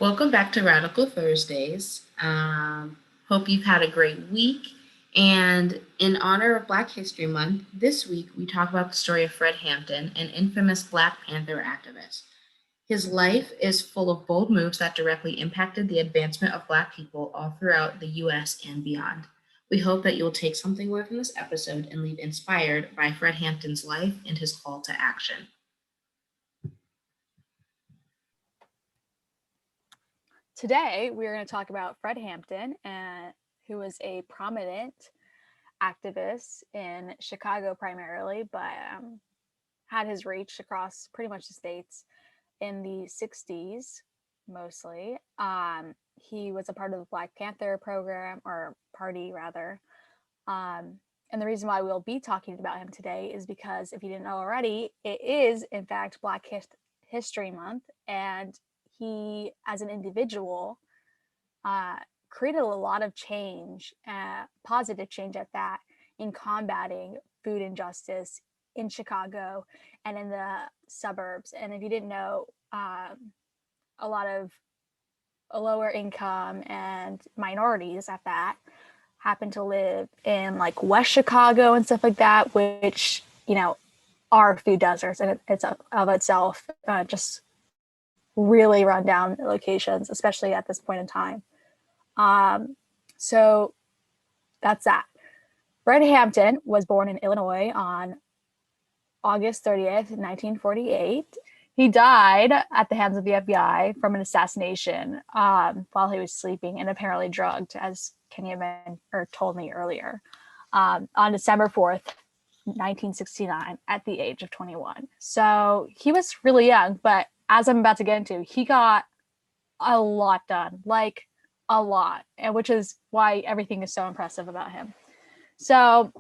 Welcome back to Radical Thursdays. Hope you've had a great week. And in honor of Black History Month, this week we talk about the story of Fred Hampton, an infamous Black Panther activist. His life is full of bold moves that directly impacted the advancement of Black people all throughout the US and beyond. We hope that you will take something away from this episode and leave inspired by Fred Hampton's life and his call to action. Today, we're going to talk about Fred Hampton, who was a prominent activist in Chicago primarily, but had his reach across pretty much the states in the 60s mostly. He was a part of the Black Panther program, or party rather. And the reason why we'll be talking about him today is because, if you didn't know already, it is, in fact, Black History Month, and he, as an individual, created a lot of change, positive change at that, in combating food injustice in Chicago and in the suburbs. And if you didn't know, a lot of lower income and minorities at that happen to live in like West Chicago and stuff like that, which, are food deserts, and it's of itself just really run down locations, especially at this point in time. So that's that. Fred Hampton was born in Illinois on August 30th, 1948. He died at the hands of the FBI from an assassination while he was sleeping and apparently drugged, as Kenny told me earlier, on December 4th, 1969, at the age of 21. So he was really young, but as I'm about to get into, he got a lot done, like a lot, and which is why everything is so impressive about him. So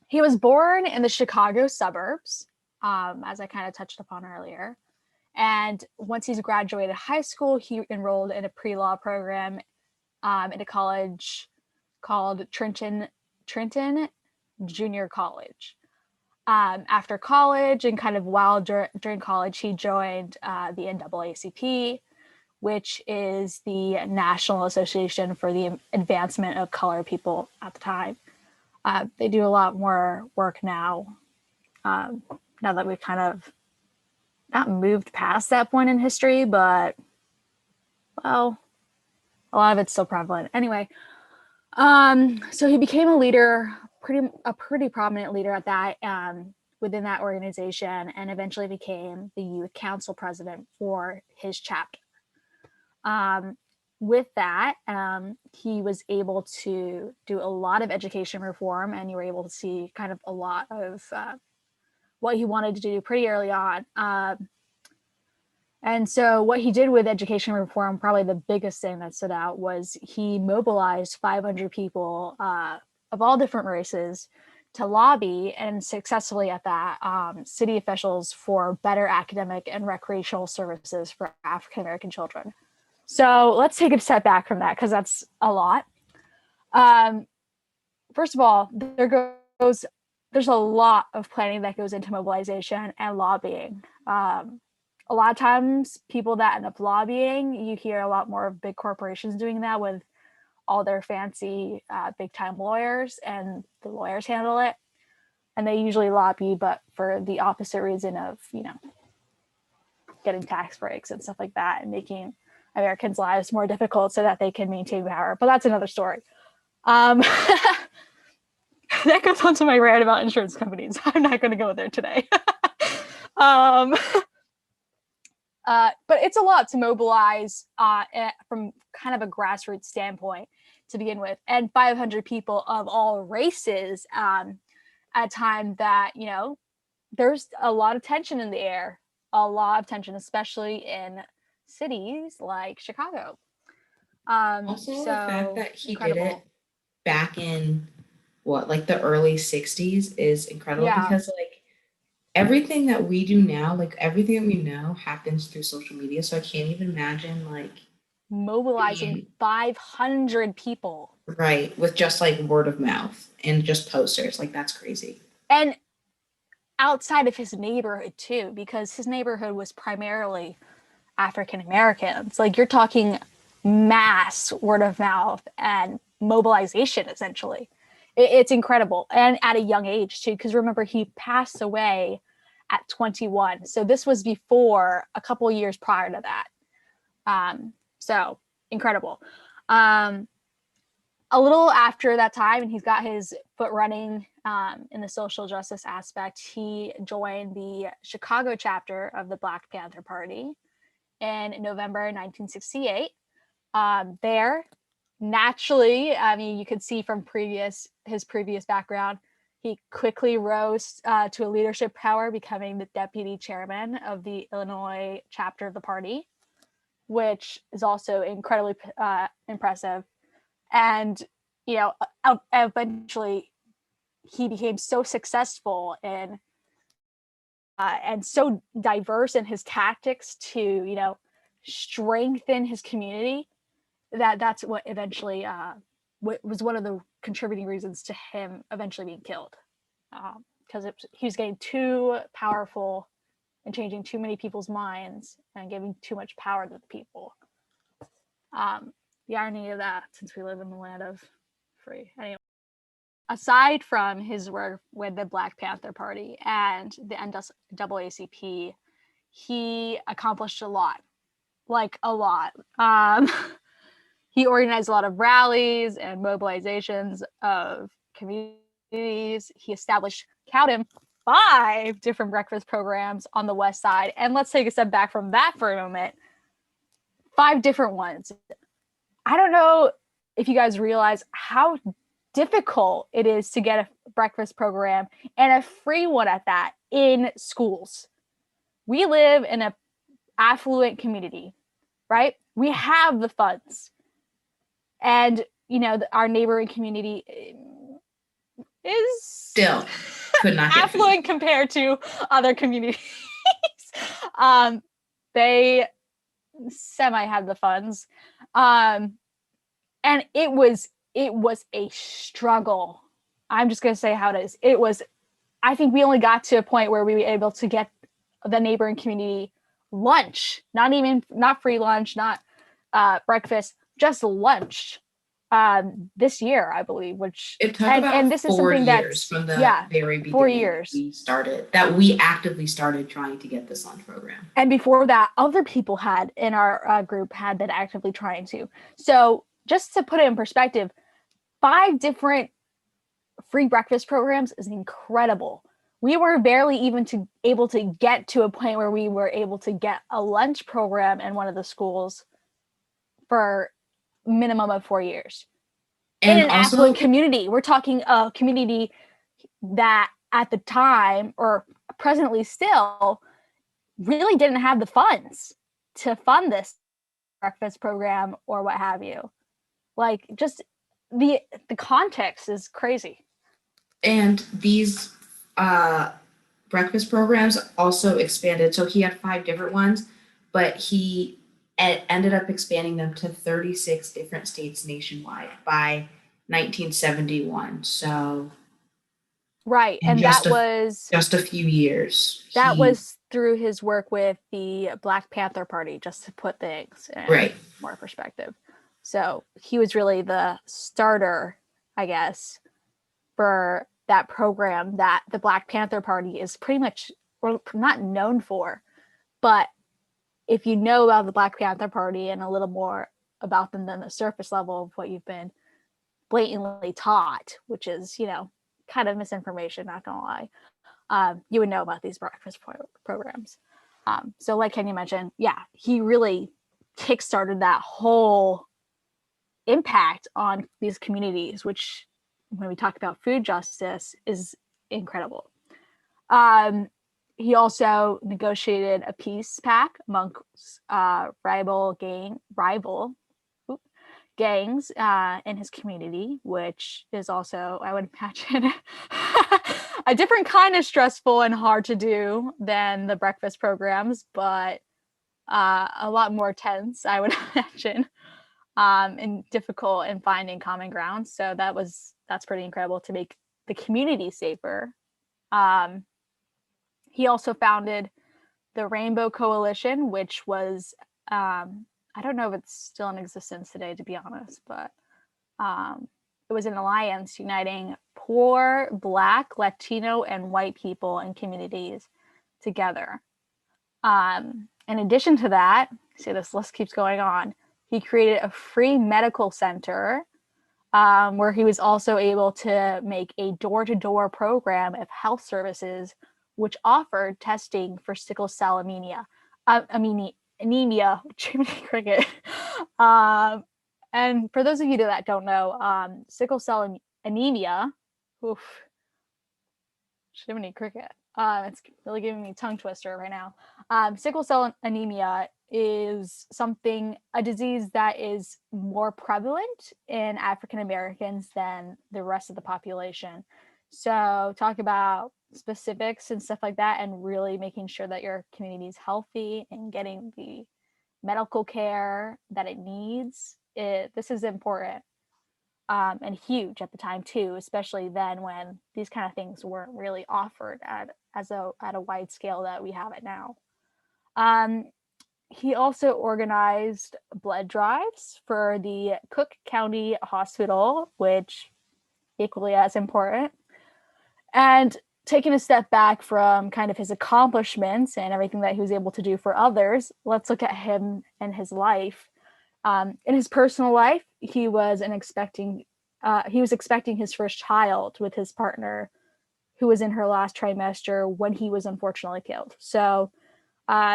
he was born in the Chicago suburbs, as I kind of touched upon earlier. And once he's graduated high school, he enrolled in a pre-law program in a college called Trenton Junior College. After college and kind of while during college, he joined the NAACP, which is the National Association for the Advancement of Colored People at the time. They do a lot more work now, now that we've kind of not moved past that point in history, but, well, a lot of it's still prevalent. Anyway, so he became a leader, a pretty prominent leader at that, within that organization, and eventually became the youth council president for his chapter. With that, he was able to do a lot of education reform, and you were able to see kind of a lot of what he wanted to do pretty early on. And so what he did with education reform, probably the biggest thing that stood out, was he mobilized 500 people of all different races to lobby, and successfully at that, city officials for better academic and recreational services for African-American children. So let's take a step back from that, because that's a lot. First of all, there's a lot of planning that goes into mobilization and lobbying. A lot of times people that end up lobbying, you hear a lot more of big corporations doing that with all their fancy big time lawyers, and the lawyers handle it. And they usually lobby, but for the opposite reason of, getting tax breaks and stuff like that, and making Americans' lives more difficult so that they can maintain power. But that's another story. That goes on to my rant about insurance companies. I'm not going to go there today. But it's a lot to mobilize from kind of a grassroots standpoint to begin with. And 500 people of all races at a time that, there's a lot of tension in the air, especially in cities like Chicago. Also, So the fact that he incredible. did it back in like the early 60s is incredible, Yeah. because like everything that we do now, like everything that we know happens through social media. So I can't even imagine like Mobilizing 500 people. Right, with just like word of mouth and just posters. Like that's crazy. And outside of his neighborhood too, because his neighborhood was primarily African Americans. Like, you're talking mass word of mouth and mobilization, essentially. It's incredible. And at a young age, too, because remember, he passed away at 21. So this was before, a couple of years prior to that. So incredible. A little after that time, and he's got his foot running in the social justice aspect, he joined the Chicago chapter of the Black Panther Party in November 1968. There, naturally, I mean, you could see from his previous background, he quickly rose to a leadership power, becoming the deputy chairman of the Illinois chapter of the party, which is also incredibly impressive. And, you know, eventually he became so successful and so diverse in his tactics to, you know, strengthen his community, that's what eventually was one of the contributing reasons to him eventually being killed, because he was getting too powerful and changing too many people's minds and giving too much power to the people. The irony of that, since we live in the land of free. Anyway, aside from his work with the Black Panther Party and the NAACP, he accomplished a lot, like a lot. He organized a lot of rallies and mobilizations of communities. He established, count him, 5 different breakfast programs on the West Side. And let's take a step back from that for a moment. 5 different ones. I don't know if you guys realize how difficult it is to get a breakfast program, and a free one at that, in schools. We live in an affluent community, right? We have the funds. And, you know, our neighboring community is Still could not get affluent food compared to other communities. They semi had the funds. And it was a struggle. I'm just going to say how it is. It was, I think we only got to a point where we were able to get the neighboring community lunch, not free lunch, not breakfast, just lunch this year, I believe, which it took about this is 4 something years that's, from the yeah, very beginning 4 years. we actively started trying to get this lunch program. And before that, other people in our group had been actively trying to. So just to put it in perspective, 5 different free breakfast programs is incredible. We were barely even able to get to a point where we were able to get a lunch program in one of the schools for minimum of 4 years. And in an also, affluent community. We're talking a community that at the time, or presently still, really didn't have the funds to fund this breakfast program or what have you. Like, just the context is crazy. And these breakfast programs also expanded. So he had 5 different ones, but he ended up expanding them to 36 different states nationwide by 1971. So right, and that was just a few years. That was through his work with the Black Panther Party, just to put things in more perspective. So he was really the starter, I guess, for that program that the Black Panther Party is pretty much, or not known for. But if you know about the Black Panther Party and a little more about them than the surface level of what you've been blatantly taught, which is, you know, kind of misinformation, not gonna lie, you would know about these breakfast programs. So like Kenya mentioned, yeah, he really kickstarted that whole impact on these communities, which when we talk about food justice is incredible. He also negotiated a peace pact amongst rival gangs in his community, which is also, I would imagine, a different kind of stressful and hard to do than the breakfast programs, but a lot more tense, I would imagine, and difficult in finding common ground. So that's pretty incredible to make the community safer. He also founded the Rainbow Coalition, which was I don't know if it's still in existence today, to be honest, but um, it was an alliance uniting poor Black, Latino, and white people and communities together. In addition to that, see, this list keeps going on. He created a free medical center where he was also able to make a door-to-door program of health services, which offered testing for sickle cell anemia. Anemia, Jiminy Cricket. Um, and for those of you that don't know, sickle cell anemia, oof, Jiminy Cricket. It's really giving me a tongue twister right now. Sickle cell anemia is a disease that is more prevalent in African Americans than the rest of the population. So, talk about specifics and stuff like that, and really making sure that your community is healthy and getting the medical care that it needs. This is important and huge at the time too, especially then when these kind of things weren't really offered at a wide scale that we have it now. Um, he also organized blood drives for the Cook County Hospital, which equally as important. And taking a step back from kind of his accomplishments and everything that he was able to do for others, let's look at him and his life. In his personal life, he was expecting his first child with his partner, who was in her last trimester when he was unfortunately killed. So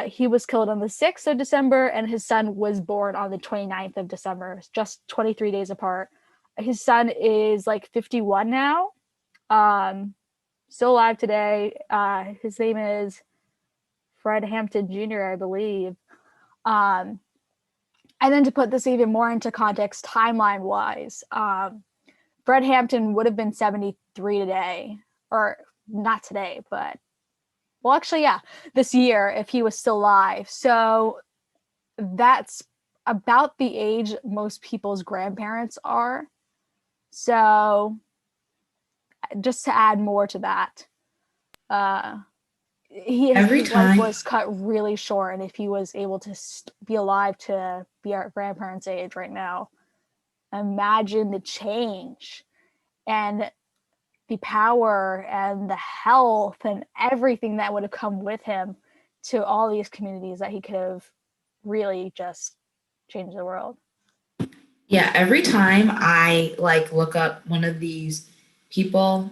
he was killed on the 6th of December, and his son was born on the 29th of December, just 23 days apart. His son is like 51 now, still alive today. His name is Fred Hampton Jr., I believe. Um, and then to put this even more into context, timeline wise, Fred Hampton would have been 73 today, or not today, but well, actually, yeah, this year if he was still alive. So that's about the age most people's grandparents are. So just to add more to that, uh, Every his life time was cut really short, and if he was able to be alive to be our grandparents' age right now, imagine the change and the power and the health and everything that would have come with him to all these communities that he could have really just changed the world. Yeah, every time I like look up one of these people,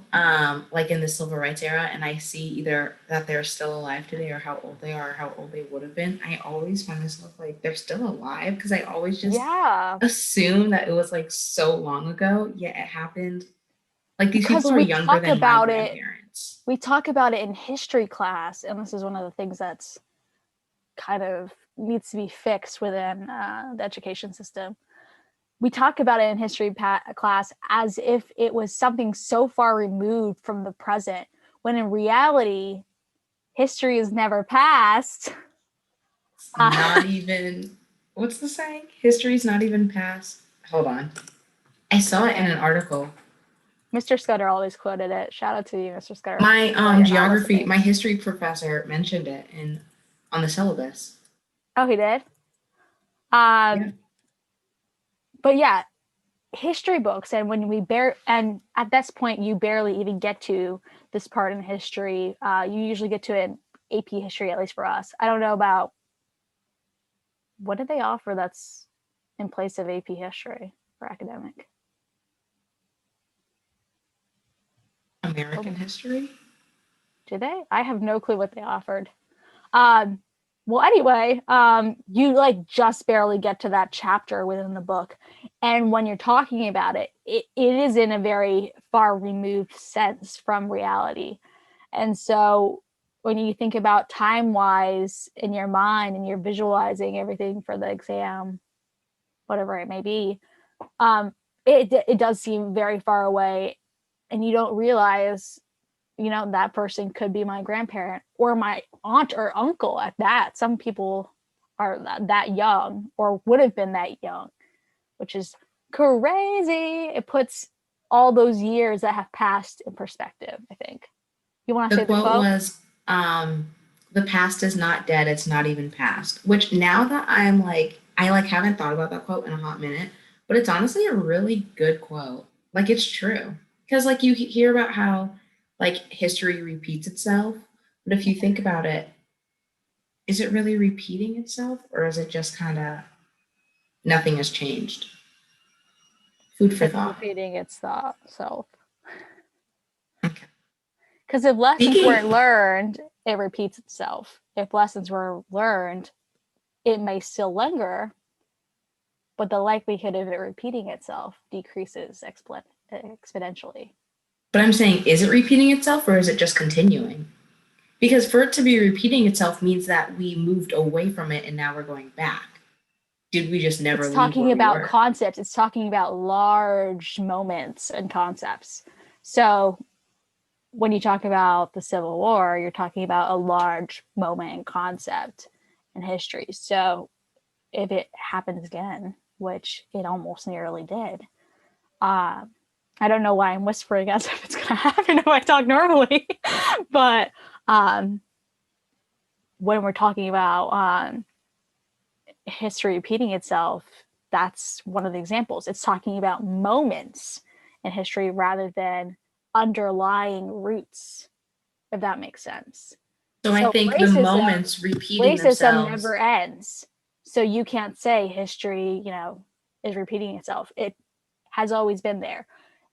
like in the civil rights era, and I see either that they're still alive today or how old they are, or how old they would have been, I always find myself like they're still alive because I always just Yeah, assume that it was like so long ago. Yet it happened. Like these people because are younger than my grandparents. we talk about it in history class, and this is one of the things that's kind of needs to be fixed within the education system. We talk about it in history class as if it was something so far removed from the present, when in reality, history is never past. Not even, what's the saying? History's not even past. Hold on. I saw it in an Okay. article. Mr. Scudder always quoted it. Shout out to you, Mr. Scudder, but you're not Geography, listening. my history professor mentioned it in on the syllabus. Oh, he did. Yeah. Um, but yeah, history books, and when we and at this point, you barely even get to this part in history. You usually get to it in AP history, at least for us. I don't know about what did they offer that's in place of AP history for academic. American Oh, history? did they? I have no clue what they offered. Um, well, anyway, you like just barely get to that chapter within the book. And when you're talking about it, it is in a very far removed sense from reality. And so when you think about time wise in your mind and you're visualizing everything for the exam, whatever it may be, um, it does seem very far away. And you don't realize that person could be my grandparent or my aunt or uncle at that. Some people are that young or would have been that young, which is crazy. It puts all those years that have passed in perspective, I think. You want to The say the quote quote? was, um, the past is not dead, it's not even past. Which now that I like haven't thought about that quote in a hot minute, but it's honestly a really good quote. Like it's true. Because like you hear about how like history repeats itself, but if you think about it, is it really repeating itself or is it just kind of nothing has changed? Food for It's thought. repeating itself. Okay. Because if lessons Speaking, weren't learned, it repeats itself. If lessons were learned, it may still linger, but the likelihood of it repeating itself decreases exponentially. but I'm saying, is it repeating itself or is it just continuing? Because for it to be repeating itself means that we moved away from it and now we're going back. Did we just never It's leave talking where we about were? concepts, it's talking about large moments and concepts. So when you talk about the Civil War, you're talking about a large moment and concept in history. So if it happens again, which it almost nearly did, I don't know why I'm whispering as if it's going to happen if I talk normally, but when we're talking about history repeating itself, that's one of the examples. It's talking about moments in history rather than underlying roots, if that makes sense. So I So think the moments repeating racism themselves. never ends. So you can't say history, is repeating itself. It has always been there.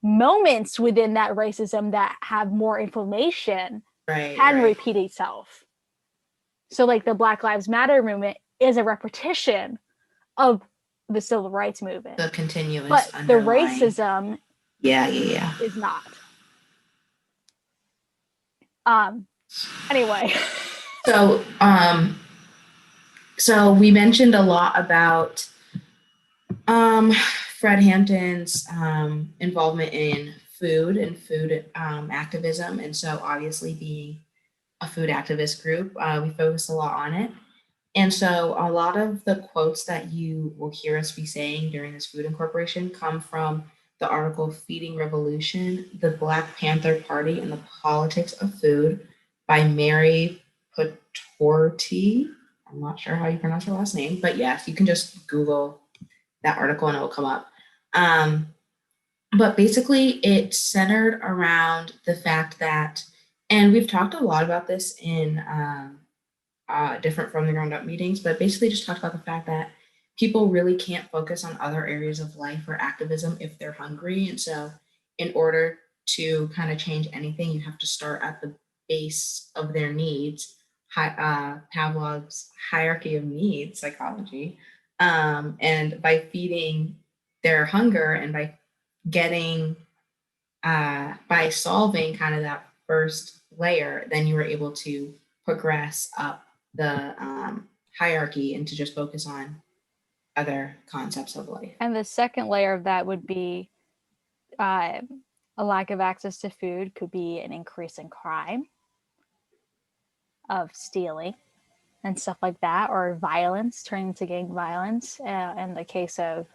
Moments within that racism that have more information Right, can right. repeat itself. So like the Black Lives Matter movement is a repetition of the civil rights movement, The continuous but the underlying. racism Yeah, yeah, yeah. is not. Um. Anyway, So, so we mentioned a lot about Fred Hampton's involvement in food and food activism, and so obviously being a food activist group, we focus a lot on it. And so a lot of the quotes that you will hear us be saying during this food incorporation come from the article Feeding Revolution, the Black Panther Party and the Politics of Food by Mary Patorti. I'm not sure how you pronounce her last name, but yes, you can just Google that article and it will come up. Um, but basically, it's centered around the fact that, and we've talked a lot about this in different from the ground up meetings, but basically just talked about the fact that people really can't focus on other areas of life or activism if they're hungry. And so, in order to kind of change anything, you have to start at the base of their needs. Pavlov's hierarchy of needs psychology. And by feeding their hunger and by getting, by solving kind of that first layer, then you were able to progress up the hierarchy and to just focus on other concepts of life. and the second layer of that would be uh, a lack of access to food could be an increase in crime, of stealing and stuff like that, or violence turning to gang violence. In the case of,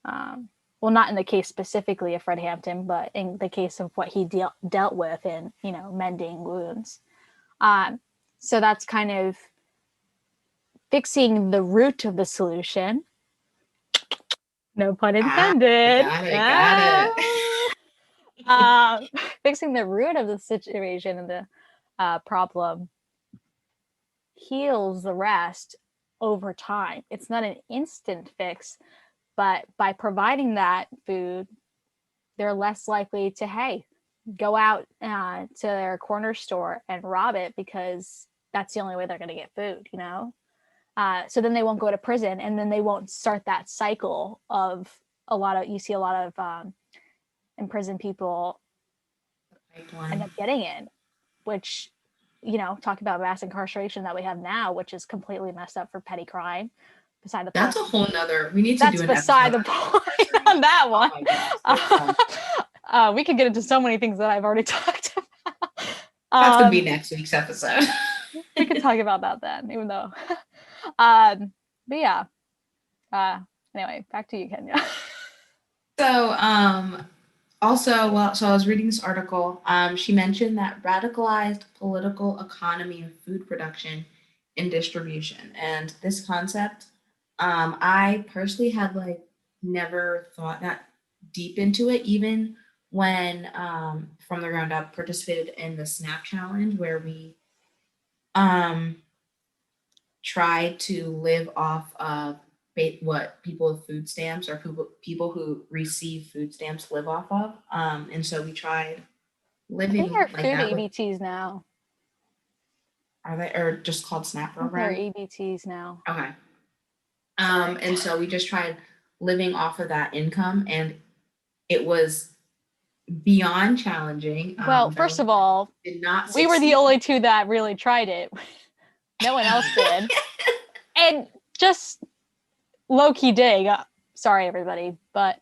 well, not in the case specifically of Fred Hampton, but in the case of what he dealt with in, mending wounds. So that's kind of fixing the root of the solution. No pun intended. Got it, got Ah. it. Fixing the root of the situation and the problem heals the rest over time. It's not an instant fix, but by providing that food, they're less likely to, hey, go out to their corner store and rob it because that's the only way they're going to get food. So then they won't go to prison, and then they won't start that cycle of you see a lot of imprisoned people end up getting in, which, talk about mass incarceration that we have now, which is completely messed up for petty crime. Beside the That's point. a whole nother. We need to That's do an beside episode the point on that one. Oh my gosh, We could get into so many things that I've already talked about. that's gonna be next week's episode. We could talk about that then, even though. But yeah. Anyway, back to you, Kenya. So, Also, well, so I was reading this article. She mentioned that radicalized political economy of food production and distribution, and this concept, I personally had like never thought that deep into it, even when from the ground up participated in the Snap Challenge, where we um tried to live off of what people with food stamps or people who receive food stamps live off of. And so we tried I think living they're like food that with, EBTs now. are they, or just called SNAP I think they're program? EBTs now. Okay. Sorry. And so we just tried living off of that income, and it was beyond challenging. Well, That first of all, did not we were the succeed. only two that really tried it. No one else did. And just low key dig. Sorry, everybody, but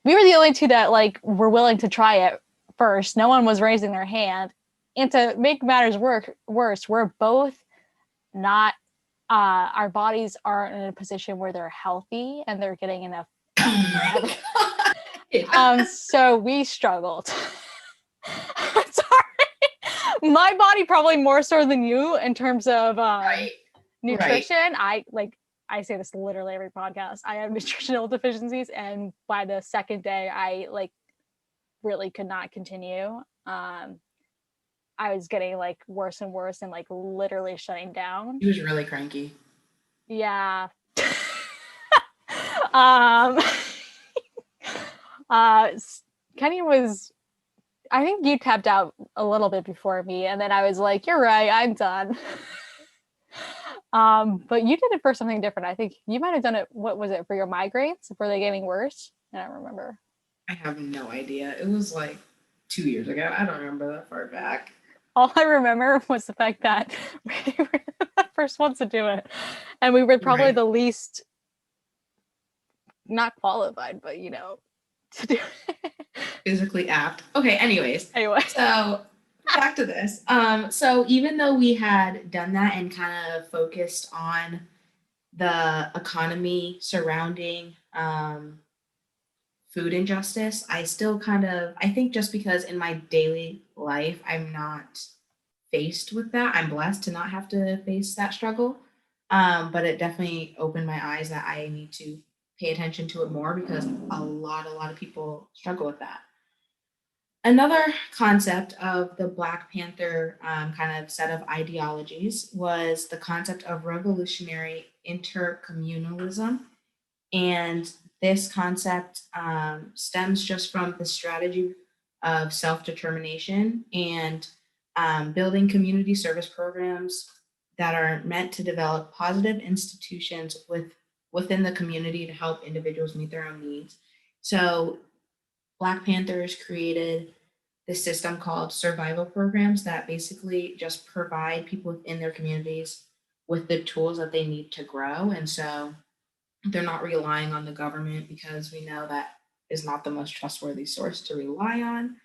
we were the only two that like were willing to try it first. No one was raising their hand. And to make matters worse, we're both not. Our bodies aren't in a position where they're healthy and they're getting enough. So we struggled. Sorry, my body probably more so than you in terms of Right. nutrition. Right. I say this literally every podcast. I have nutritional deficiencies, and by the second day, I like really could not continue. I was getting like worse and worse, and like literally shutting down. He was really cranky. Yeah. um. uh, Kenny was. I think you tapped out a little bit before me, and then I was like, "You're right, I'm done." But you did it for something different. I think you might have done it. What was it for your migraines? Were they getting worse? I don't remember. I have no idea. It was like 2 years ago. I don't remember that far back. All I remember was the fact that we were the first ones to do it, and we were probably Right. the least not qualified, but you know, to do it. Physically apt. Okay, anyways. Anyway. So back to this. So even though we had done that and kind of focused on the economy surrounding food injustice, I still kind of, I think just because in my daily life I'm not faced with that, I'm blessed to not have to face that struggle. But it definitely opened my eyes that I need to pay attention to it more because a lot of people struggle with that. Another concept of the Black Panther kind of set of ideologies was the concept of revolutionary intercommunalism. And this concept stems just from the strategy of self determination and building community service programs that are meant to develop positive institutions within the community to help individuals meet their own needs. So Black Panthers created this system called survival programs that basically just provide people within their communities with the tools that they need to grow. And so they're not relying on the government because we know that is not the most trustworthy source to rely on.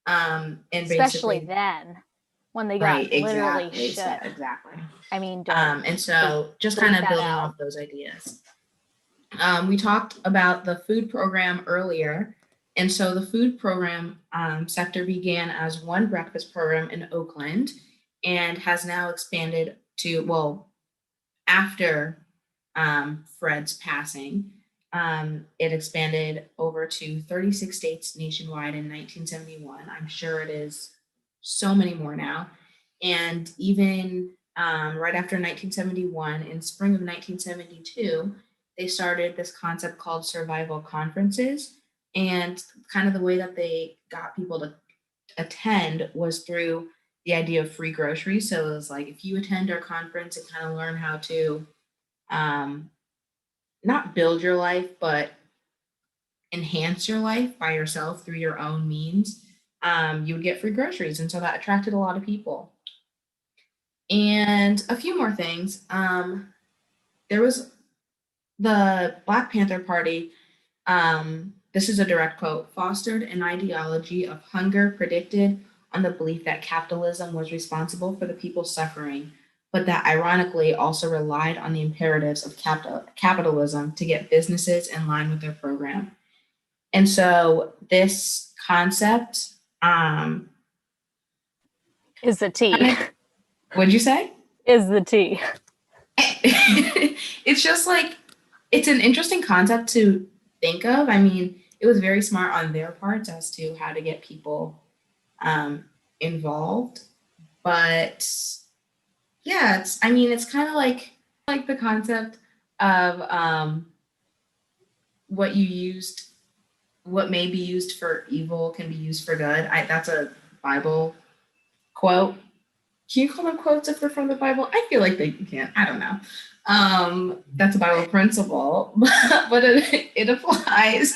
And Especially basically, then, when they got right, literally exactly, shit. exactly. I mean, don't And so just bleep kind of that building out. off those ideas. We talked about the food program earlier. And so the food program sector began as one breakfast program in Oakland and has now expanded to, well, after Fred's passing, it expanded over to 36 states nationwide in 1971. I'm sure it is so many more now. And even right after 1971, in spring of 1972, they started this concept called survival conferences. And kind of the way that they got people to attend was through the idea of free groceries. So it was like if you attend our conference and kind of learn how to um, not build your life, but enhance your life by yourself through your own means, you would get free groceries. And so that attracted a lot of people. And a few more things. There was the Black Panther Party. This is a direct quote, fostered an ideology of hunger predicted on the belief that capitalism was responsible for the people suffering, but that ironically also relied on the imperatives of capitalism to get businesses in line with their program. And so this concept. Is the tea. Kind of, what'd you say? Is the tea. It's just like it's an interesting concept to think of. I mean, it was very smart on their parts as to how to get people um, involved, but yeah, it's. I mean, it's kind of like the concept of what you used, what may be used for evil can be used for good. That's a Bible quote. Can you call them quotes if they're from the Bible? I feel like they can't. I don't know. That's a Bible principle, but it applies.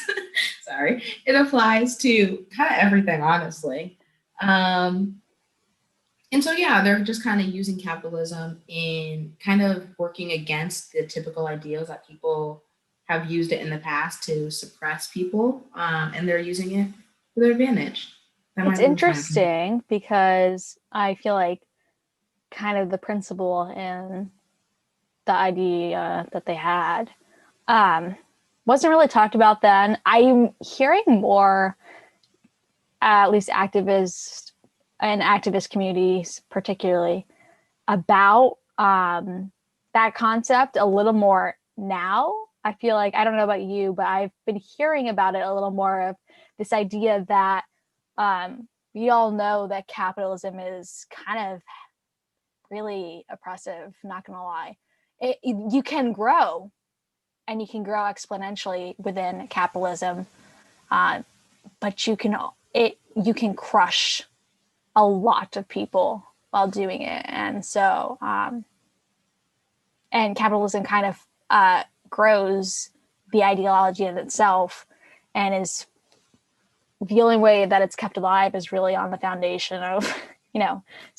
Sorry, it applies to kind of everything, honestly. Um, and so, yeah, they're just kind of using capitalism in kind of working against the typical ideals that people have used it in the past to suppress people, and they're using it to their advantage. That It's might be kind of interesting because I feel like kind of the principle and the idea that they had um, wasn't really talked about then. I'm hearing more, at least activists and activist communities, particularly, about that concept a little more now. I feel like, I don't know about you, but I've been hearing about it a little more of this idea that we all know that capitalism is kind of really oppressive, not gonna lie. You can grow and you can grow exponentially within capitalism, uh, but you can crush a lot of people while doing it. And so and capitalism kind of grows the ideology in itself, and is the only way that it's kept alive is really on the foundation of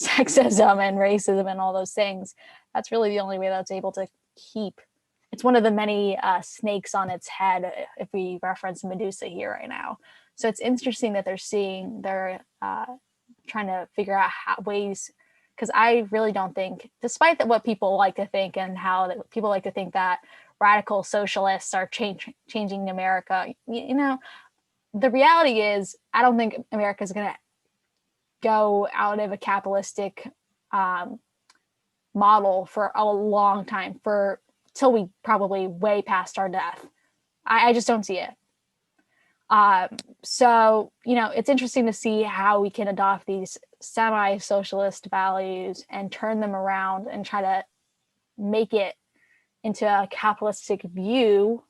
sexism and racism and all those things. That's really the only way that's able to keep. It's one of the many snakes on its head, if we reference Medusa here right now. So it's interesting that they're trying to figure out ways, because I really don't think, despite what people like to think and how people like to think that radical socialists are changing America, the reality is I don't think America is going to go out of a capitalistic um, model for a long time, for till we probably way past our death. I just don't see it. So, it's interesting to see how we can adopt these semi-socialist values and turn them around and try to make it into a capitalistic view,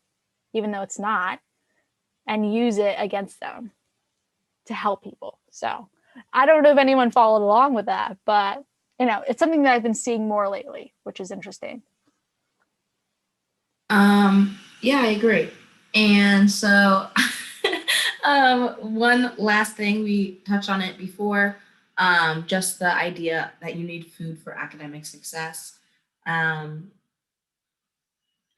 even though it's not, and use it against them to help people. So I don't know if anyone followed along with that, but it's something that I've been seeing more lately, which is interesting. Yeah, I agree. And so, one last thing, we touched on it before, just the idea that you need food for academic success. Um,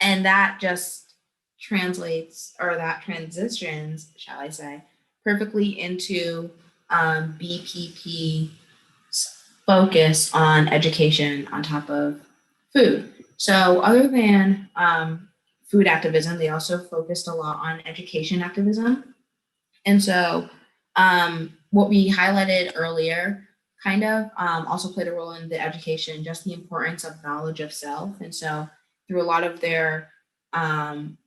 and that just translates, or that transitions, shall I say, perfectly into BPP focus on education on top of food. So, other than food activism, they also focused a lot on education activism. And so, what we highlighted earlier kind of also played a role in the education, just the importance of knowledge of self. And so, through a lot of their,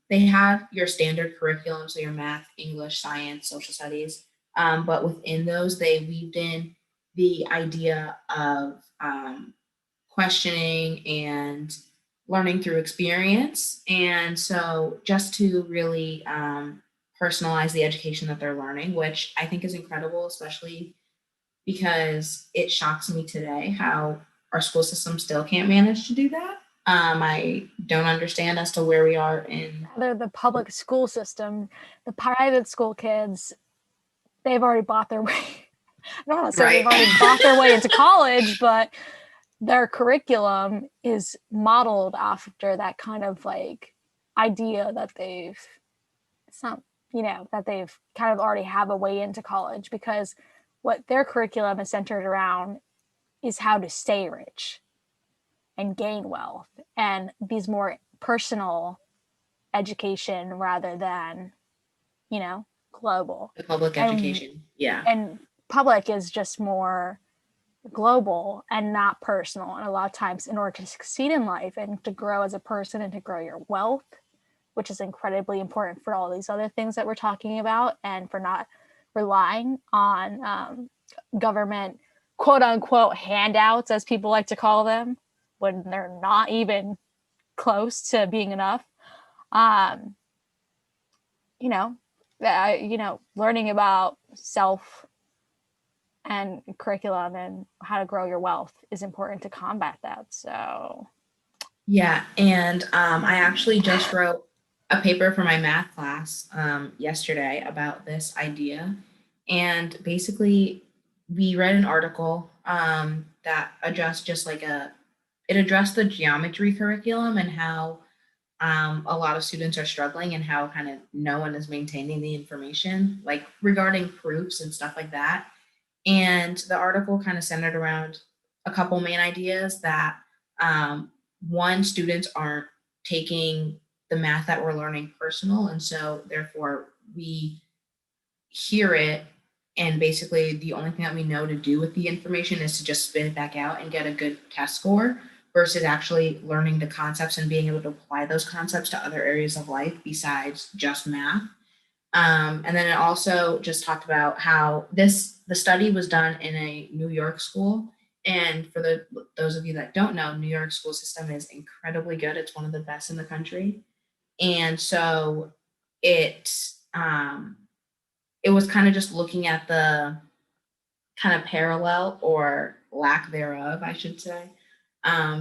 they have your standard curriculum, so your math, English, science, social studies. But within those, they weaved in the idea of questioning and learning through experience. And so, just to really personalize the education that they're learning, which I think is incredible, especially because it shocks me today how our school system still can't manage to do that. I don't understand as to where we are in. They're the public school system, the private school kids, they've already bought their way. I don't want to say Right. they've already bought their way into college, but their curriculum is modeled after that kind of like idea that it's not, that they've kind of already have a way into college, because what their curriculum is centered around is how to stay rich and gain wealth and these more personal education rather than, global. The public and education. Yeah. and public is just more global and not personal. And a lot of times, in order to succeed in life and to grow as a person and to grow your wealth, which is incredibly important for all these other things that we're talking about, and for not relying on government quote unquote handouts, as people like to call them, when they're not even close to being enough. Um, you know, learning about self and curriculum and how to grow your wealth is important to combat that. So, Yeah. And I actually just wrote a paper for my math class yesterday about this idea. And basically, we read an article that addressed it addressed the geometry curriculum and how a lot of students are struggling and how kind of no one is maintaining the information, like regarding proofs and stuff like that. And the article kind of centered around a couple main ideas that um, one, students aren't taking the math that we're learning personal. And so therefore we hear it. And basically the only thing that we know to do with the information is to just spit it back out and get a good test score versus actually learning the concepts and being able to apply those concepts to other areas of life besides just math. And then it also just talked about how the study was done in a New York school. And for those of you that don't know, New York school system is incredibly good. It's one of the best in the country. And so it um, it was kind of just looking at the kind of parallel or lack thereof, I should say,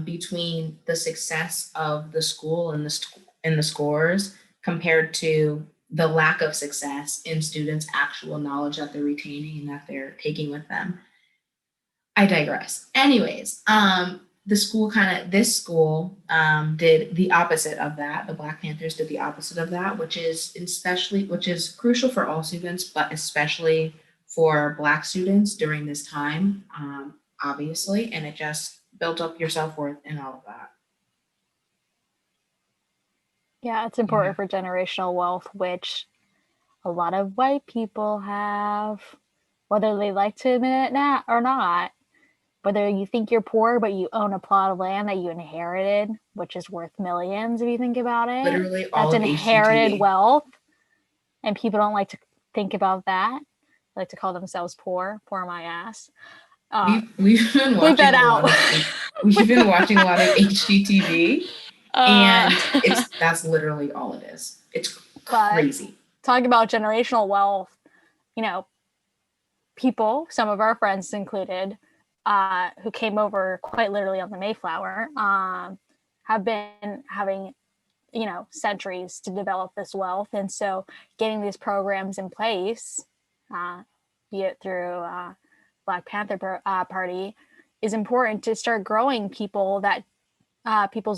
between the success of the school and the scores compared to the lack of success in students' actual knowledge that they're retaining and that they're taking with them. I digress. Anyways, this school did the opposite of that. The Black Panthers did the opposite of that, which is crucial for all students, but especially for Black students during this time, obviously, and it just built up your self-worth and all of that. yeah, it's Yeah. important for generational wealth, which a lot of white people have, whether they like to admit it or not. Whether you think you're poor, but you own a plot of land that you inherited, which is worth millions if you think about it. Literally all That's of inherited HGTV. wealth. And people don't like to think about that. They like to call themselves poor. Poor my ass. We've been Bleep watching that a out. lot of we've been watching a lot of HGTV, uh, and that's literally all it is. It's but crazy. talking about generational wealth, you know, people, some of our friends included, who came over quite literally on the Mayflower, have been having, centuries to develop this wealth. And so getting these programs in place, be it through Black Panther Party, is important to start growing people's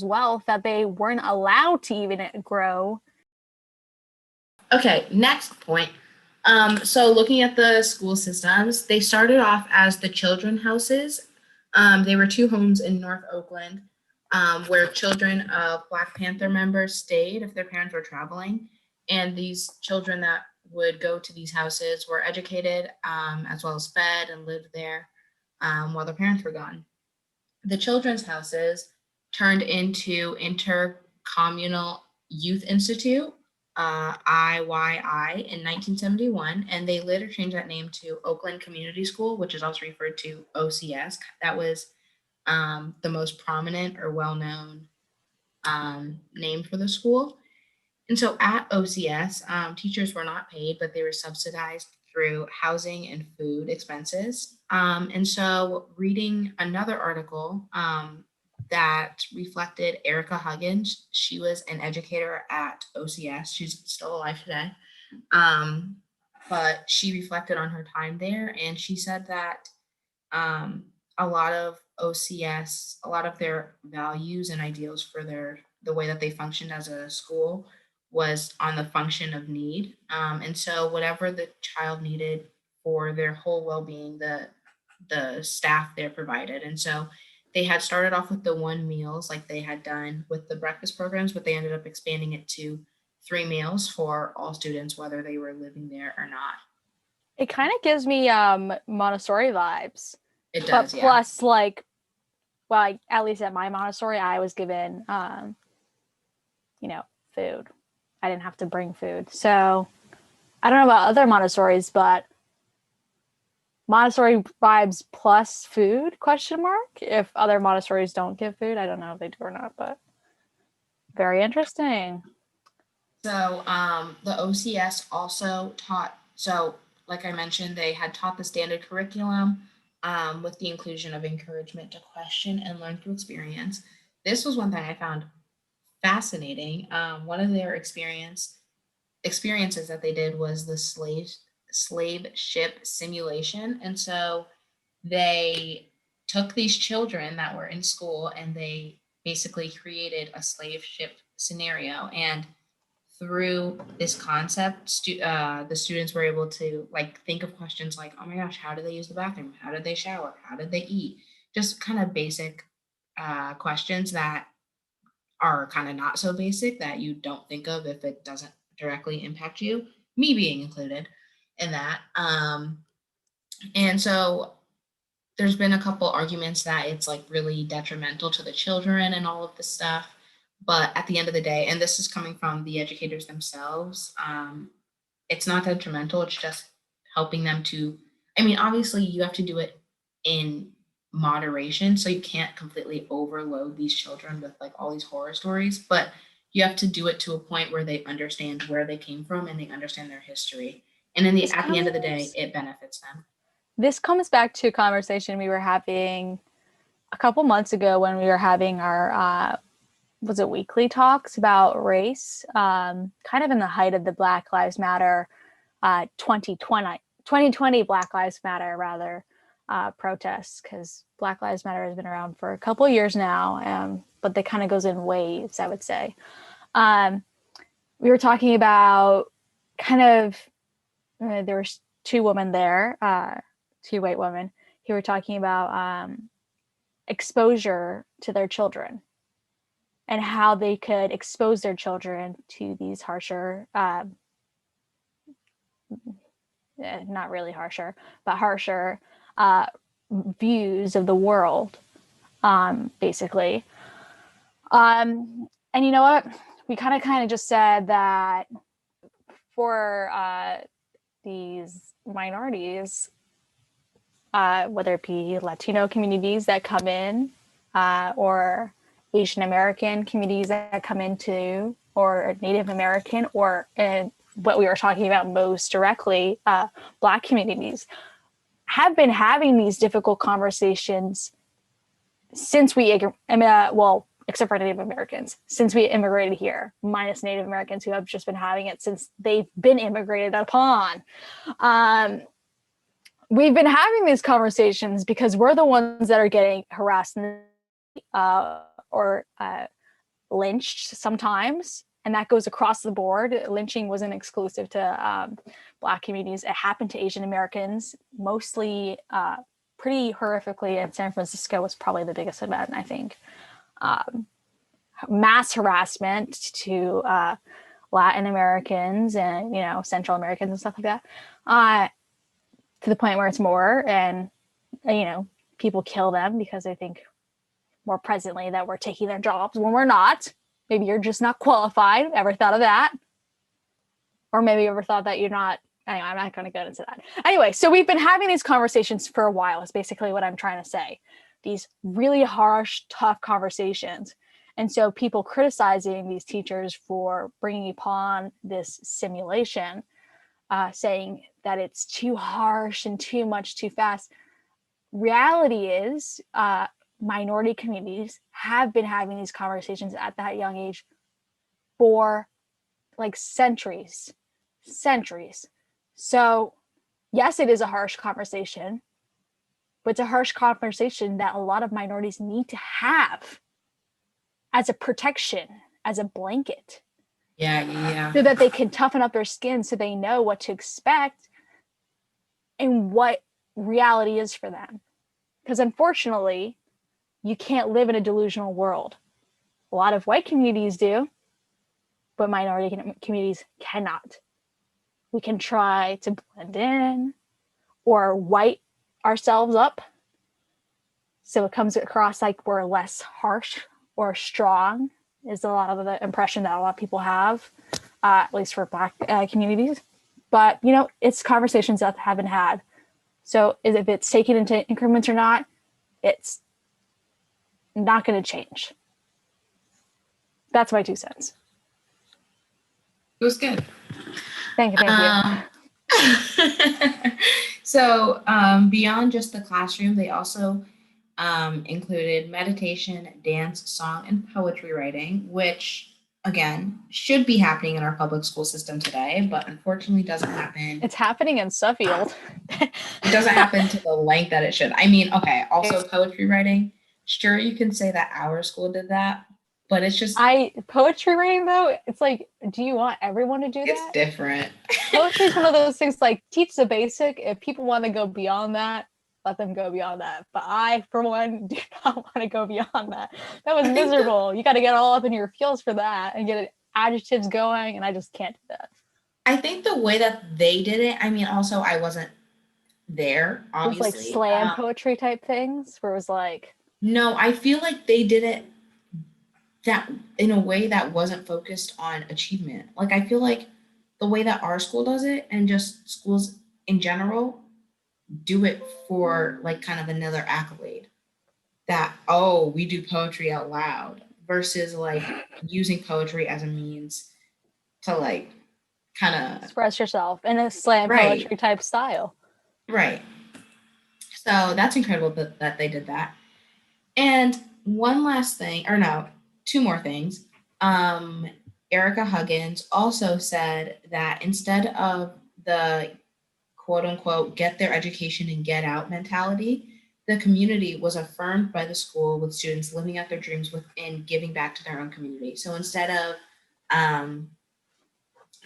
wealth that they weren't allowed to even grow. Okay, next point. So looking at the school systems, they started off as the children houses. They were two homes in North Oakland where children of Black Panther members stayed if their parents were traveling. And these children that would go to these houses were educated as well as fed and lived there while their parents were gone. The children's houses turned into Intercommunal Youth Institute, IYI, in 1971, and they later changed that name to Oakland Community School, which is also referred to OCS. That was the most prominent or well-known name for the school. And so at OCS, teachers were not paid, but they were subsidized through housing and food expenses. And so, reading another article that reflected Erica Huggins, she was an educator at OCS. She's still alive today. Um, but she reflected on her time there, and she said that um, a lot of OCS, a lot of their values and ideals for the way that they functioned as a school was on the function of need. And so whatever the child needed for their whole well-being, the staff there provided. And so they had started off with the one meals like they had done with the breakfast programs, but they ended up expanding it to 3 meals for all students, whether they were living there or not. It kind of gives me Montessori vibes, It but does, yeah. plus like, well, at least at my Montessori, I was given you know, food. I didn't have to bring food. So I don't know about other Montessoris, but Montessori vibes plus food, question mark. If other Montessoris don't give food, I don't know if they do or not, but very interesting. So the OCS also taught, so like I mentioned, they had taught the standard curriculum with the inclusion of encouragement to question and learn through experience. This was one thing I found fascinating. One of their experiences that they did was the slave ship simulation, and so they took these children that were in school and they basically created a slave ship scenario. And through this concept, the students were able to like think of questions like, "Oh my gosh, how do they use the bathroom? How did they shower? How did they eat?" Just kind of basic questions that are kind of not so basic that you don't think of if it doesn't directly impact you. Me being included in that. And so there's been a couple arguments that it's like really detrimental to the children and all of this stuff. But at the end of the day, and this is coming from the educators themselves, it's not detrimental. It's just helping them to, I mean, obviously you have to do it in moderation. So you can't completely overload these children with like all these horror stories, but you have to do it to a point where they understand where they came from and they understand their history. And in the This at the end of the day, comes it benefits them. this comes back to a conversation we were having a couple months ago when we were having our was it weekly talks about race, kind of in the height of the Black Lives Matter 2020 Black Lives Matter rather protests, because Black Lives Matter has been around for a couple of years now, but it kind of goes in waves, I would say. Um, we were talking about kind of there were two women there, two white women who were talking about exposure to their children and how they could expose their children to these harsher, not really harsher, but harsher uh, views of the world, basically. And you know what? We kind of just said that for these minorities, whether it be Latino communities that come in, or Asian American communities that come into, or Native American, or what we were talking about most directly, Black communities, have been having these difficult conversations since well, except for Native Americans, since we immigrated here, minus Native Americans who have just been having it since they've been immigrated upon. We've been having these conversations because we're the ones that are getting harassed or lynched sometimes, and that goes across the board. Lynching wasn't exclusive to Black communities. It happened to Asian Americans, mostly pretty horrifically, and San Francisco was probably the biggest event, I think. Mass harassment to Latin Americans and, Central Americans and stuff like that, to the point where it's more, and, people kill them because they think more presently that we're taking their jobs when we're not. Maybe you're just not qualified. Ever thought of that? Or maybe you ever thought that you're not. Anyway, I'm not going to go into that. Anyway, so we've been having these conversations for a while, is basically what I'm trying to say. These really harsh, tough conversations. And so people criticizing these teachers for bringing upon this simulation, saying that it's too harsh and too much too fast. Reality is, minority communities have been having these conversations at that young age for like centuries. So yes, it is a harsh conversation, but it's a harsh conversation that a lot of minorities need to have as a protection, as a blanket. Yeah. So that they can toughen up their skin, so they know what to expect and what reality is for them. Because unfortunately, you can't live in a delusional world. A lot of white communities do. but minority communities cannot. We can try to blend in or white ourselves up so it comes across like we're less harsh or strong, is a lot of the impression that a lot of people have, at least for Black communities. But, you know, it's conversations that have been had. So if it's taken into increments or not, it's not going to change. That's my 2 cents. It was good. Thank you. So beyond just the classroom, they also included meditation, dance, song, and poetry writing, which again should be happening in our public school system today, but unfortunately doesn't happen. It's happening in Suffield. It doesn't happen to the length that it should. I mean, okay, also poetry writing. Sure, you can say that our school did that, but it's just poetry writing though, it's like, do you want everyone to do that? It's different. Poetry is one of those things like teach the basic. If people want to go beyond that, let them go beyond that. But I, for one, do not want to go beyond that. That was miserable. You got to get all up in your feels for that and get adjectives going, and I just can't do that. I think the way that they did it, I mean, also I wasn't there, obviously. It was like slam poetry type things where it was like... No, I feel like they did it that in a way that wasn't focused on achievement. Like, I feel like the way that our school does it and just schools in general do it for like kind of another accolade that, oh, we do poetry out loud versus like using poetry as a means to like kind of express yourself in a slam poetry type style. Right. So that's incredible that they did that. And one last thing, or no, 2 more things. Erica Huggins also said that instead of the quote unquote get their education and get out mentality, the community was affirmed by the school with students living out their dreams and giving back to their own community. So instead of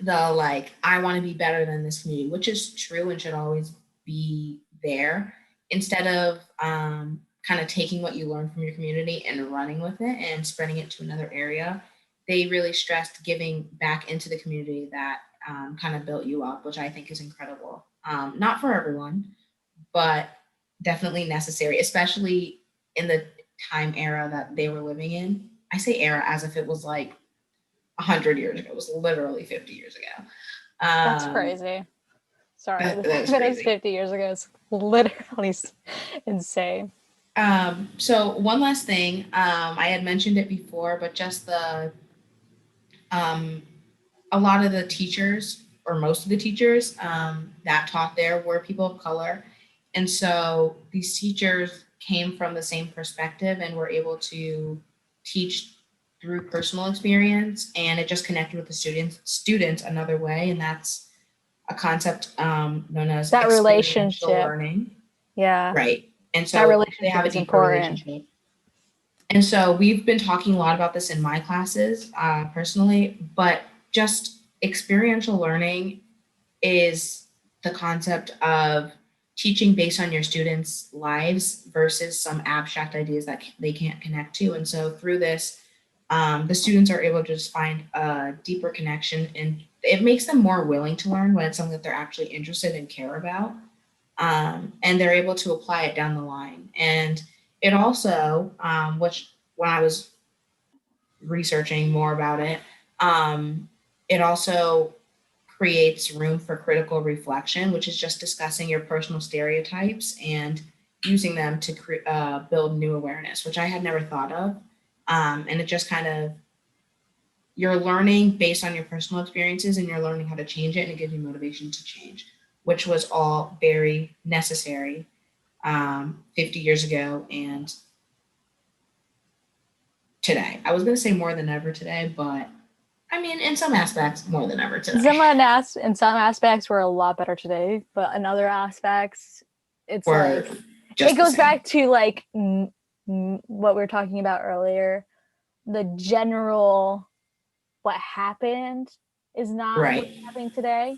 the like, I want to be better than this community, which is true and should always be there, instead of kind of taking what you learn from your community and running with it and spreading it to another area, they really stressed giving back into the community that kind of built you up, which I think is incredible. Not for everyone, but definitely necessary, especially in the time era that they were living in. I say era as if it was like 100 years ago. It was literally 50 years ago. That's crazy. Sorry, that was 50 years ago. It's literally insane. So one last thing, I had mentioned it before, but just a lot of the teachers, or most of the teachers that taught there were people of color. And so these teachers came from the same perspective and were able to teach through personal experience, and it just connected with the students another way. And that's a concept known as that relationship learning. Yeah. Right. And so they have a deeper relationship. And so we've been talking a lot about this in my classes personally, but just experiential learning is the concept of teaching based on your students' lives versus some abstract ideas that they can't connect to. And so through this, the students are able to just find a deeper connection, and it makes them more willing to learn when it's something that they're actually interested and care about. And they're able to apply it down the line. And it also, which when I was researching more about it, it also creates room for critical reflection, which is just discussing your personal stereotypes and using them to build new awareness, which I had never thought of. And it just kind of, you're learning based on your personal experiences and you're learning how to change it, and it gives you motivation to change, which was all very necessary 50 years ago and today. I was going to say more than ever today, but I mean, in some aspects, more than ever today. In some aspects, we're a lot better today, but in other aspects, it's like, it goes back to like what we were talking about earlier. The general, what happened is not what's happening today,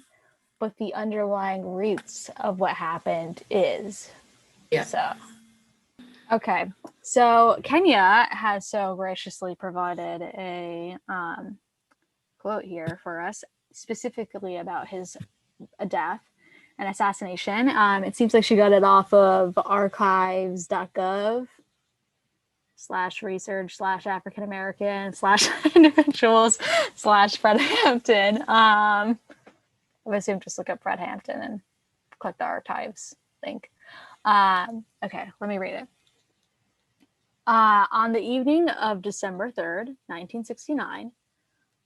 but the underlying roots of what happened is. Yeah. So, okay. So Kenya has so graciously provided a quote here for us, specifically about his death and assassination. It seems like she got it off of archives.gov /research /African American /individuals /Fred Hampton. I assume just look up Fred Hampton and click the archives link. Okay, let me read it. On the evening of December 3rd, 1969,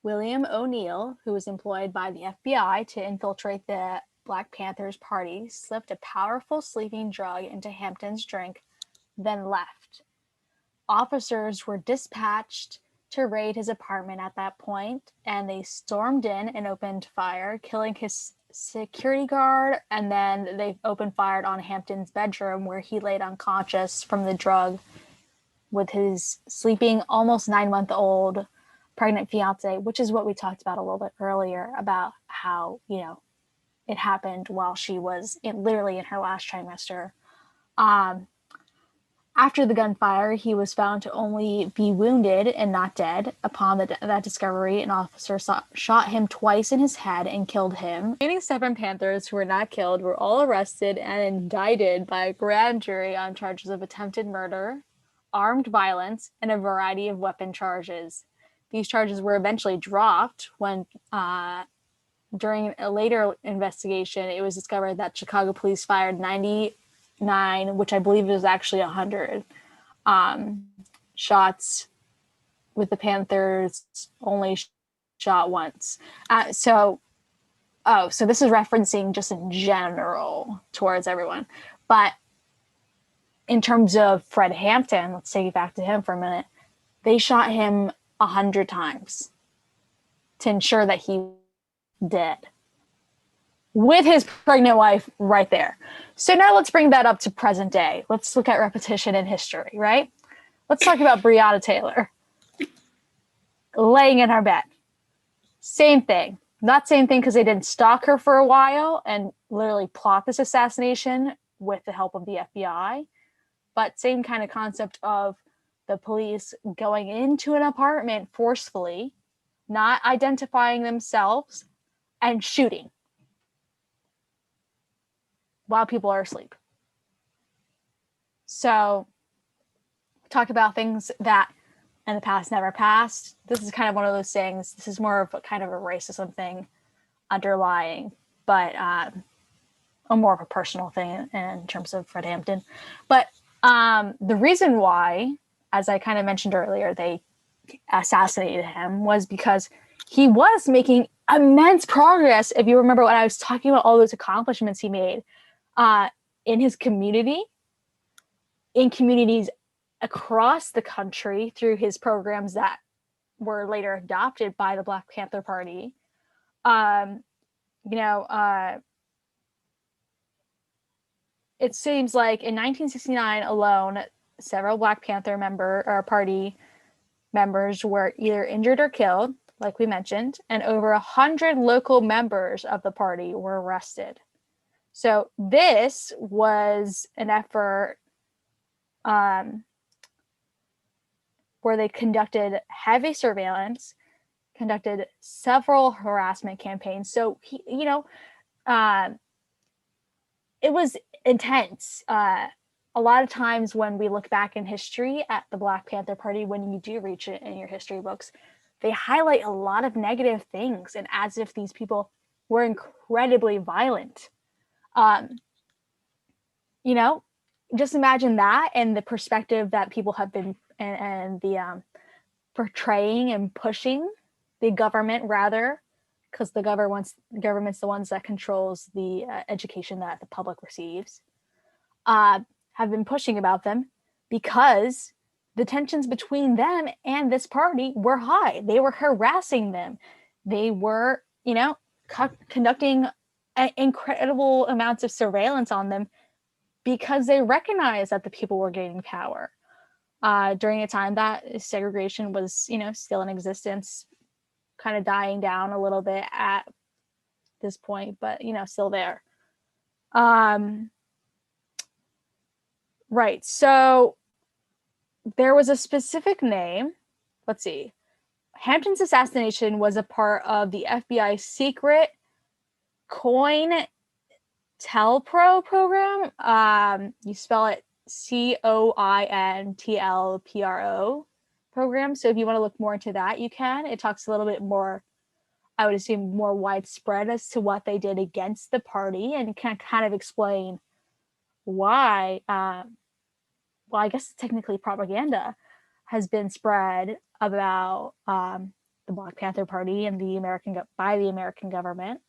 William O'Neill, who was employed by the FBI to infiltrate the Black Panthers party, slipped a powerful sleeping drug into Hampton's drink, then left. Officers were dispatched to raid his apartment at that point, and they stormed in and opened fire, killing his security guard, and then they opened fire on Hampton's bedroom where he laid unconscious from the drug with his sleeping almost 9-month-old pregnant fiance, which is what we talked about a little bit earlier about how, it happened while she was literally in her last trimester. After the gunfire, he was found to only be wounded and not dead. Upon that discovery, an officer shot him twice in his head and killed him. The remaining 7 Panthers who were not killed were all arrested and indicted by a grand jury on charges of attempted murder, armed violence, and a variety of weapon charges. These charges were eventually dropped when, during a later investigation, it was discovered that Chicago police fired 99, which I believe was actually 100 shots, with the Panthers only shot once. So this is referencing just in general towards everyone. But in terms of Fred Hampton, let's take it back to him for a minute. They shot him 100 times to ensure that he dead, with his pregnant wife right there. So now let's bring that up to present day. Let's look at repetition in history, right? Let's talk about Breonna Taylor laying in her bed. Same thing. Not same thing because they didn't stalk her for a while and literally plot this assassination with the help of the FBI, but same kind of concept of the police going into an apartment forcefully, not identifying themselves, and shooting while people are asleep. So talk about things that in the past never passed. This is kind of one of those things. This is more of a kind of a racism thing underlying, but more of a personal thing in terms of Fred Hampton. But the reason why, as I kind of mentioned earlier, they assassinated him was because he was making immense progress. If you remember when I was talking about all those accomplishments he made in his community, in communities across the country through his programs that were later adopted by the Black Panther Party. It seems like in 1969 alone, several Black Panther Party members were either injured or killed, like we mentioned, and over 100 local members of the party were arrested. So this was an effort where they conducted heavy surveillance, conducted several harassment campaigns. So it was intense. A lot of times when we look back in history at the Black Panther Party, when you do reach it in your history books, they highlight a lot of negative things and as if these people were incredibly violent. Just imagine that and the perspective that people have been and the portraying and pushing the government, rather, because the government's the ones that controls the education that the public receives, have been pushing about them because the tensions between them and this party were high. They were harassing them. They were, conducting incredible amounts of surveillance on them because they recognized that the people were gaining power during a time that segregation was, still in existence, kind of dying down a little bit at this point, but, still there. Right. So there was a specific name. Let's see. Hampton's assassination was a part of the FBI's secret COINTELPRO program. You spell it COINTLPRO program. So if you want to look more into that, you can. It talks a little bit more, I would assume, more widespread as to what they did against the party, and can kind of explain why. Well, I guess technically propaganda has been spread about the Black Panther Party and by the American government.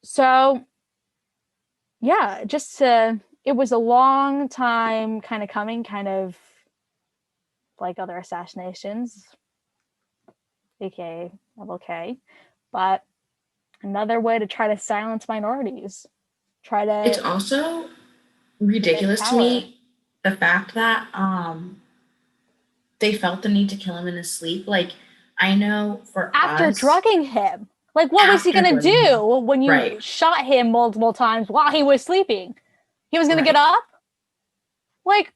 So yeah, it was a long time kind of coming, kind of like other assassinations, aka MLK, but another way to try to silence minorities, try It's to also make ridiculous to power. me the fact that they felt the need to kill him in his sleep. Like, I know for After us, drugging him, like what was he after gonna drugging him. do when you Right, shot him multiple times while he was sleeping? He was gonna get right. up? Like,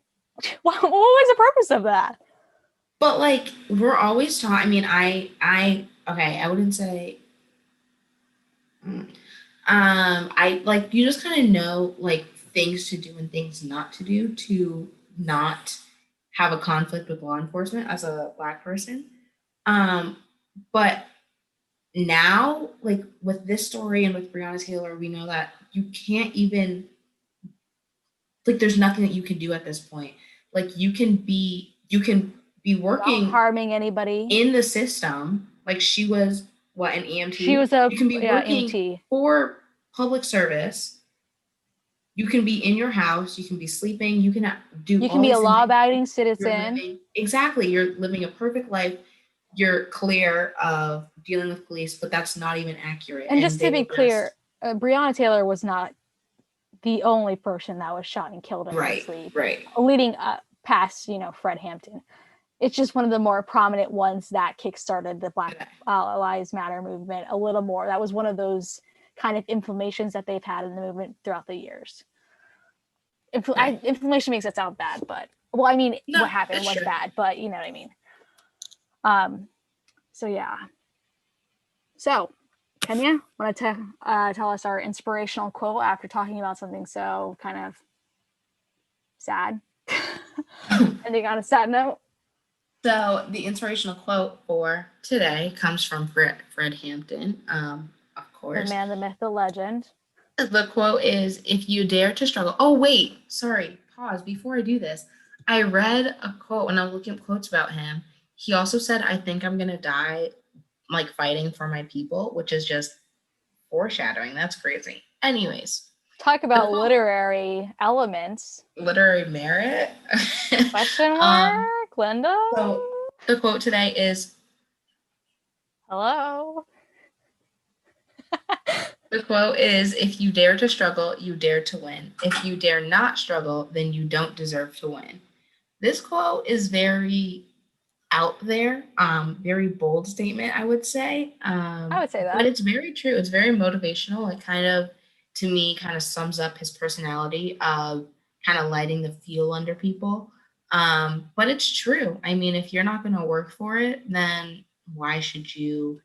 what was the purpose of that? But like we're always taught, I mean, okay, I wouldn't say mm, I like you just kind of know like things to do and things not to do to not have a conflict with law enforcement as a black person. Um, but now, like with this story and with Breonna Taylor, we know that you can't even like there's nothing that you can do at this point. Like you can be Without working harming anybody. in the system. Like she was what an She EMT. was a You can be yeah working EMT. for public service. You can be in your house. You can be sleeping. You can do You can all be a these things. law-abiding You're citizen. living exactly. You're living a perfect life. You're clear of dealing with police, but that's not even accurate. And And just to they be will clear, just Breonna Taylor was not the only person that was shot and killed in her right, sleep, right. leading up past, Fred Hampton. It's just one of the more prominent ones that kickstarted the Black Okay. Lives Matter movement a little more. That was one of those kind of inflammations that they've had in the movement throughout the years. Okay. Inflammation makes it sound bad, but well, I mean, No, what happened it's was true. bad, but you know what I mean. Um, so yeah. So, Kenya, want to tell us our inspirational quote after talking about something so kind of sad? Ending on a sad note. So the inspirational quote for today comes from Fred Hampton, of The course. man, the myth, the legend. The quote is, "If you dare to struggle." Oh wait, sorry. Pause before I do this. I read a quote when I was looking at quotes about him. He also said, "I think I'm gonna die, like fighting for my people," which is just foreshadowing. That's crazy. Anyways, Talk the about quote, literary elements. literary merit. Question um, mark, Linda? so the quote today is Hello? the quote is, "If you dare to struggle, you dare to win. If you dare not struggle, then you don't deserve to win." This quote is very out there, very bold statement, I would say. I would say But that. it's very true. It's very motivational. It kind of, to me, kind of sums up his personality of kind of lighting the fuel under people. But it's true. I mean, if you're not going to work for it, then why should you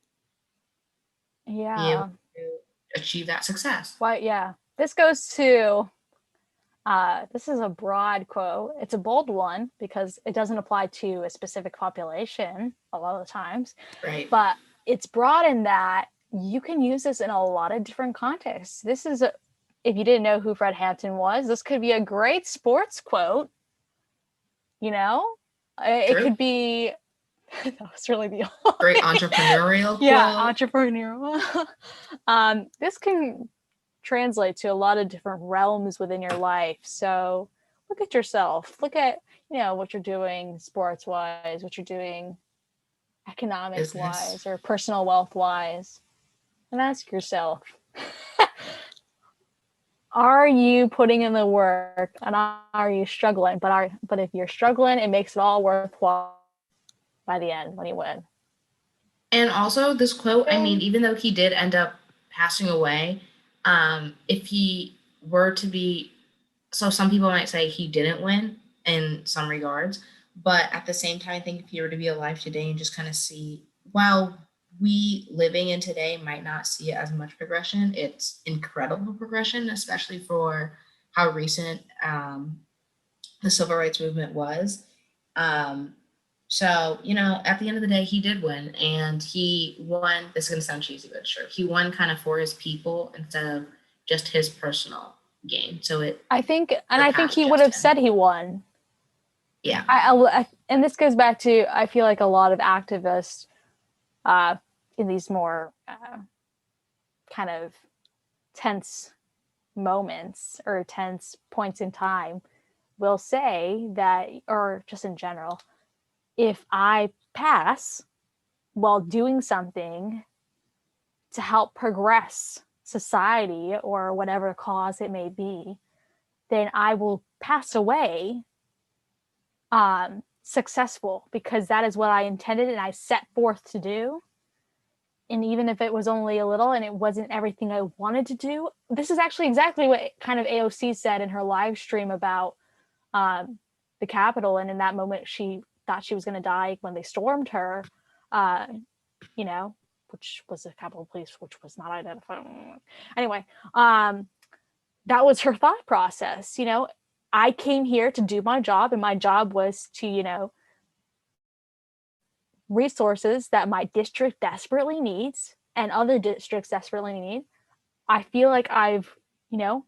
be able Yeah. to achieve that success? Why, yeah. This goes to, this is a broad quote. It's a bold one because it doesn't apply to a specific population a lot of the times, Right. but it's broad in that you can use this in a lot of different contexts. If you didn't know who Fred Hampton was, this could be a great sports quote, you know? It True. could be, that was really the Great only, entrepreneurial yeah, quote. entrepreneurial. This can translate to a lot of different realms within your life. So look at yourself. Look at, what you're doing sports wise, what you're doing economics Business. wise or personal wealth wise, and ask yourself, are you putting in the work and are you struggling? But if you're struggling, it makes it all worthwhile by the end when you win. And also, this quote, I mean, Ding. even though he did end up passing away, if he were to be, so some people might say he didn't win in some regards, But at the same time, I think if you were to be alive today and just kind of see, while we living in today might not see it as much progression, it's incredible progression, especially for how recent the civil rights movement was. Um, so, at the end of the day, he did win, and he won. This is going to sound cheesy, but sure. He won kind of for his people instead of just his personal gain. So it I think surpassed he would just have him. said he won. Yeah. And this goes back to, I feel like a lot of activists uh, in these more kind of tense moments or tense points in time will say that, or just in general, if I pass while doing something to help progress society or whatever cause it may be, then I will pass away successful, because that is what I intended and I set forth to do. And even if it was only a little and it wasn't everything I wanted to do, this is actually exactly what kind of AOC said in her live stream about the Capitol. And in that moment, she thought she was going to die when they stormed her, uh, you know, which was the Capitol Police, which was not identified. Anyway, that was her thought process. I came here to do my job, and my job was to, resources that my district desperately needs and other districts desperately need. I feel like I've,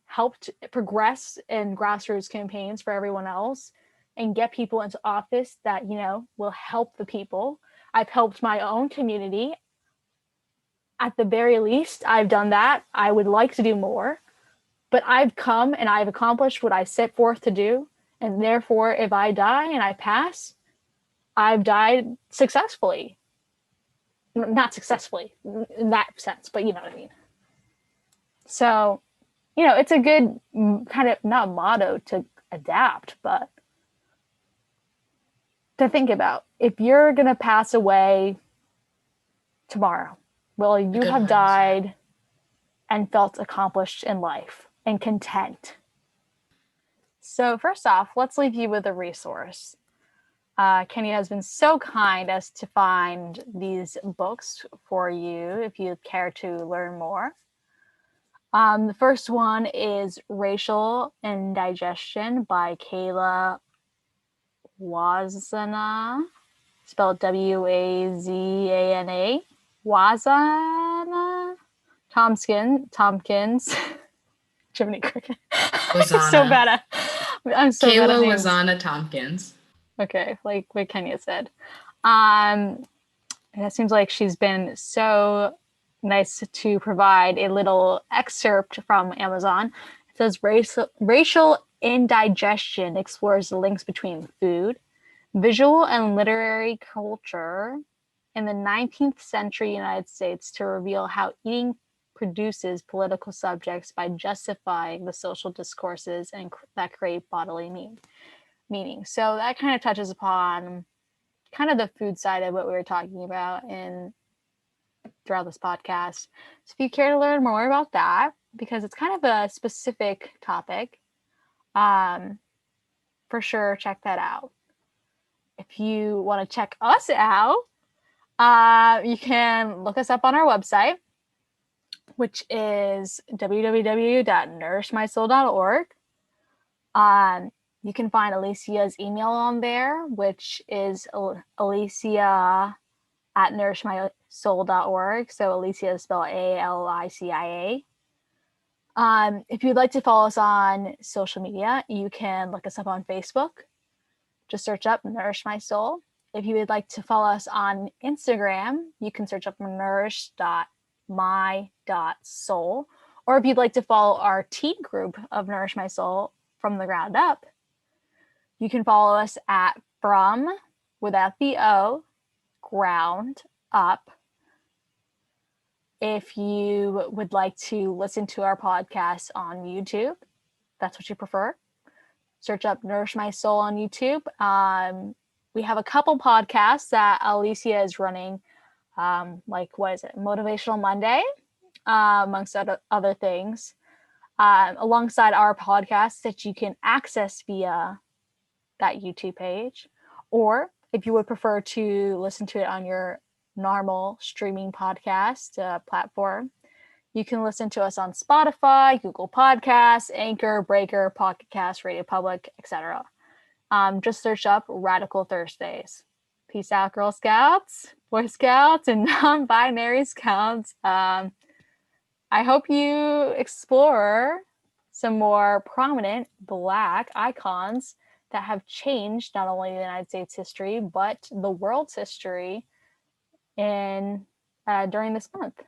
helped progress in grassroots campaigns for everyone else and get people into office that, will help the people. I've helped my own community. At the very least, I've done that. I would like to do more, but I've come and I've accomplished what I set forth to do. And therefore, if I die and I pass, I've died successfully. Not successfully in that sense, but you know what I mean. So, it's a good kind of, not motto to adapt, but to think about. If you're going to pass away tomorrow, will A you good have mindset. died and felt accomplished in life and content? So, first off, let's leave you with a resource. Kenny has been so kind as to find these books for you if you care to learn more. The first one is Racial Indigestion by Kayla Wazana, spelled Wazana. Wazana? Tompkins. Jiminy Cricket. Wazana. I'm so bad at Kayla names. Wazana Tompkins. Okay, like what Kenya said. And it seems like she's been so nice to provide a little excerpt from Amazon. It says racial indigestion explores the links between food, visual, and literary culture in the 19th century United States to reveal how eating produces political subjects by justifying the social discourses that create bodily meaning. So that kind of touches upon kind of the food side of what we were talking about throughout this podcast. So if you care to learn more about that, because it's kind of a specific topic, for sure check that out. If you want to check us out, you can look us up on our website, which is www.nourishmysoul.org. You can find Alicia's email on there, which is alicia@nourishmysoul.org. So Alicia is spelled ALICIA. If you'd like to follow us on social media, you can look us up on Facebook. Just search up Nourish My Soul. If you would like to follow us on Instagram, you can search up nourish.my.soul. Or if you'd like to follow our teen group of Nourish My Soul from the ground up, you can follow us at From, without the O, Ground Up. If you would like to listen to our podcast on YouTube, that's what you prefer, search up Nourish My Soul on YouTube. We have a couple podcasts that Alicia is running, like, what is it, Motivational Monday, amongst other things, alongside our podcast that you can access via that YouTube page. Or if you would prefer to listen to it on your normal streaming podcast platform, you can listen to us on Spotify, Google Podcasts, Anchor, Breaker, Pocket Cast, Radio Public, etc. Just search up Radical Thursdays. Peace out, Girl Scouts, Boy Scouts, and non-binary Scouts. I hope you explore some more prominent Black icons that have changed not only the United States history, but the world's history in during this month.